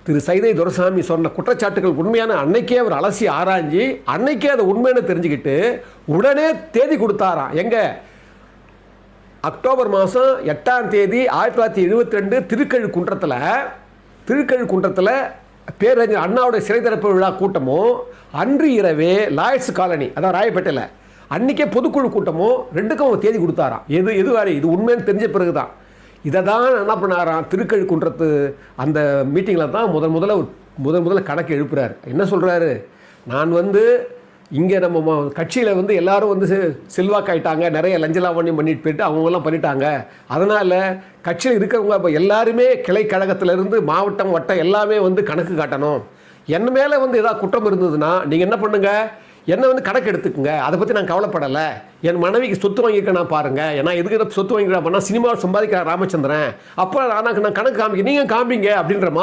திரு சைதை துரைசாமி சொன்ன குற்றச்சாட்டுகள் உண்மையான அன்னைக்கே அவர் அலசி ஆராய்ஞ்சி அன்னைக்கே அதை உண்மையான தெரிஞ்சுக்கிட்டு உடனே தேதி கொடுத்தாராம். எங்க அக்டோபர் மாதம் 8ஆம் தேதி 1972 திருக்கழுக்குன்றத்தில் பேரறிஞர் அண்ணாவுடைய சிறை திறப்பு விழா கூட்டமும் அன்று இரவே லாயர்ஸ் காலனி அதாவது ராயப்பேட்டையில் அன்றைக்கே பொதுக்குழு கூட்டமும் ரெண்டுக்கும் அவங்க தேதி கொடுத்தாராம். எது வேறு இது உண்மைன்னு தெரிஞ்ச பிறகு தான் இதை தான் என்ன பண்ணாராம், திருக்கழுக்குன்றத்து அந்த மீட்டிங்கில் தான் முதல்ல கணக்கு எழுப்புறாரு. என்ன சொல்கிறாரு, நான் இங்கே நம்ம கட்சியில் எல்லாரும் செல்வாக்காயிட்டாங்க, நிறைய லஞ்சலாவண்யம் பண்ணிட்டு போயிட்டு அவங்கெல்லாம் பண்ணிட்டாங்க. அதனால் கட்சியில் இருக்கிறவங்க இப்போ எல்லாருமே கிளை கழகத்திலேருந்து மாவட்டம் வட்டம் எல்லாமே கணக்கு காட்டணும். என் மேலே ஏதாவது குற்றம் இருந்ததுன்னா நீங்கள் என்ன பண்ணுங்கள், என்னை கணக்கு எடுத்துக்குங்க, அதை பற்றி நான் கவலைப்படலை. என் மனைவிக்கு சொத்து வாங்கியிருக்க நான் பாருங்கள், ஏன்னா எதுக்கு சொத்து வாங்கிக்கிறேன் அப்படின்னா சினிமாவில் சம்பாதிக்கிற ராமச்சந்திரன், அப்போ நான் கணக்கு காமிக்க நீங்கள் காமிங்க அப்படின்ற